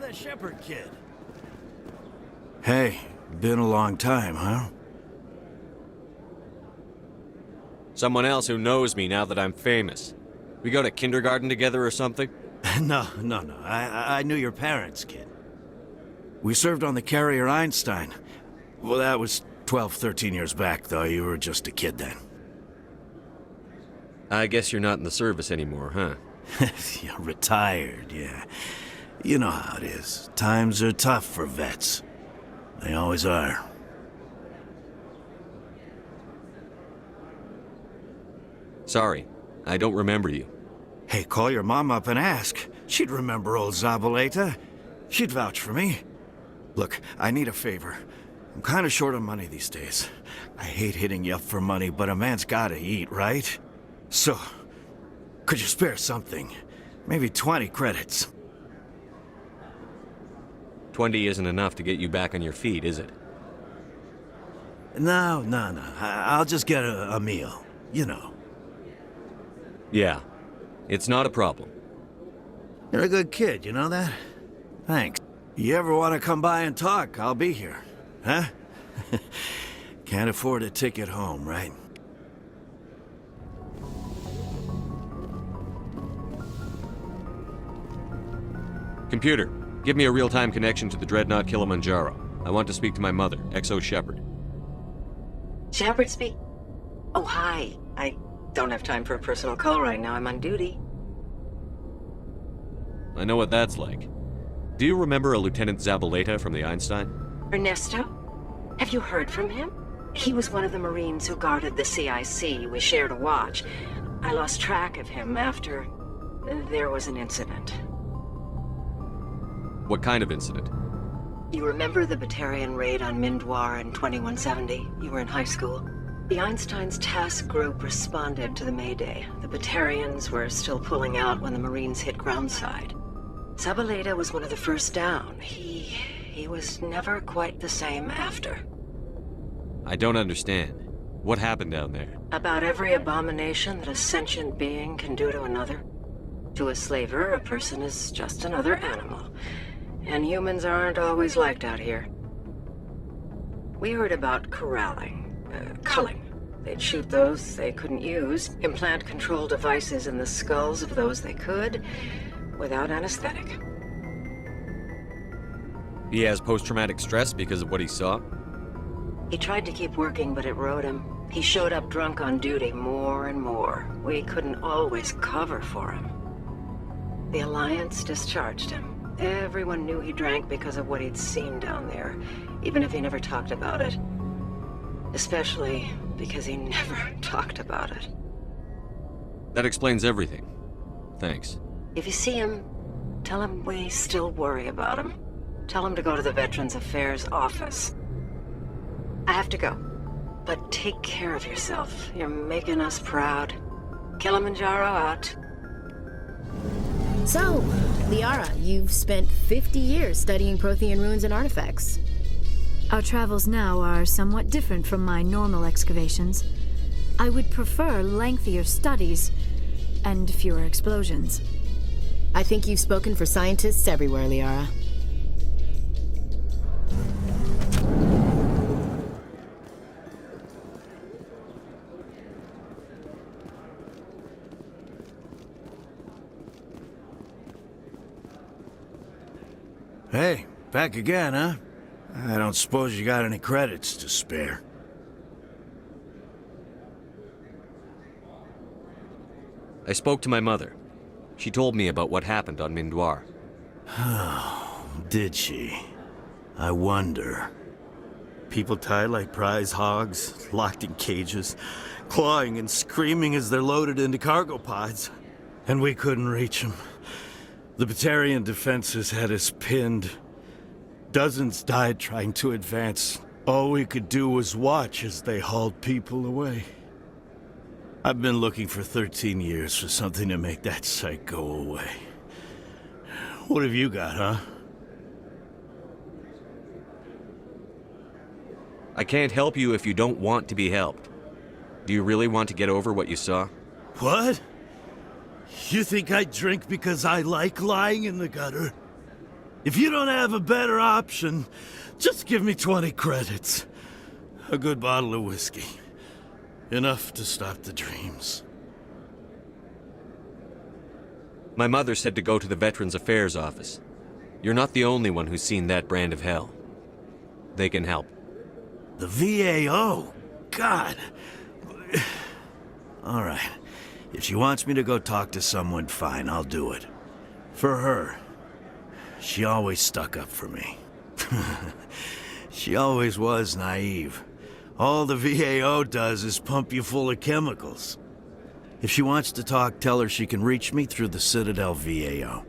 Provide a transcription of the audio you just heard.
the Shepard kid. Hey, been a long time, huh? Someone else who knows me now that I'm famous. We go to kindergarten together or something? No. I knew your parents, kid. We served on the carrier Einstein. Well, that was 12, 13 years back, though. You were just a kid then. I guess you're not in the service anymore, huh? You're retired, yeah. You know how it is. Times are tough for vets. They always are. Sorry, I don't remember you. Hey, call your mom up and ask. She'd remember old Zabaleta. She'd vouch for me. Look, I need a favor. I'm kind of short on money these days. I hate hitting you up for money, but a man's gotta eat, right? So, could you spare something? Maybe 20 credits. 20 isn't enough to get you back on your feet, is it? No. I'll just get a meal, you know. Yeah, it's not a problem. You're a good kid, you know that? Thanks. You ever want to come by and talk, I'll be here. Huh? Can't afford a ticket home, right? Computer, give me a real-time connection to the Dreadnought Kilimanjaro. I want to speak to my mother, XO Shepard. Shepard speak? Oh, hi. I don't have time for a personal call right now. I'm on duty. I know what that's like. Do you remember a Lieutenant Zabaleta from the Einstein? Ernesto? Have you heard from him? He was one of the Marines who guarded the CIC. We shared a watch. I lost track of him after there was an incident. What kind of incident? You remember the Batarian raid on Mindwar in 2170? You were in high school. The Einstein's task group responded to the Mayday. The Batarians were still pulling out when the Marines hit groundside. Zabaleta was one of the first down. He was never quite the same after. I don't understand. What happened down there? About every abomination that a sentient being can do to another. To a slaver, a person is just another animal. And humans aren't always liked out here. We heard about corralling. Culling. They'd shoot those they couldn't use, implant control devices in the skulls of those they could, without anesthetic. He has post-traumatic stress because of what he saw? He tried to keep working, but it rode him. He showed up drunk on duty more and more. We couldn't always cover for him. The Alliance discharged him. Everyone knew he drank because of what he'd seen down there, even if he never talked about it. Especially because he never talked about it. That explains everything. Thanks. If you see him, tell him we still worry about him. Tell him to go to the Veterans Affairs office. I have to go, but take care of yourself. You're making us proud. Kilimanjaro out. So, Liara, you've spent 50 years studying Prothean ruins and artifacts. Our travels now are somewhat different from my normal excavations. I would prefer lengthier studies and fewer explosions. I think you've spoken for scientists everywhere, Liara. Hey, back again, huh? I don't suppose you got any credits to spare. I spoke to my mother. She told me about what happened on Mindwar. Oh, did she? I wonder. People tied like prize hogs, locked in cages, clawing and screaming as they're loaded into cargo pods. And we couldn't reach them. The Batarian defenses had us pinned. Dozens died trying to advance. All we could do was watch as they hauled people away. I've been looking for 13 years for something to make that sight go away. What have you got, huh? I can't help you if you don't want to be helped. Do you really want to get over what you saw? What? You think I drink because I like lying in the gutter? If you don't have a better option, just give me 20 credits. A good bottle of whiskey. Enough to stop the dreams. My mother said to go to the Veterans Affairs office. You're not the only one who's seen that brand of hell. They can help. The VAO? God. All right. If she wants me to go talk to someone, fine, I'll do it. For her. She always stuck up for me. She always was naive. All the VAO does is pump you full of chemicals. If she wants to talk, tell her she can reach me through the Citadel VAO.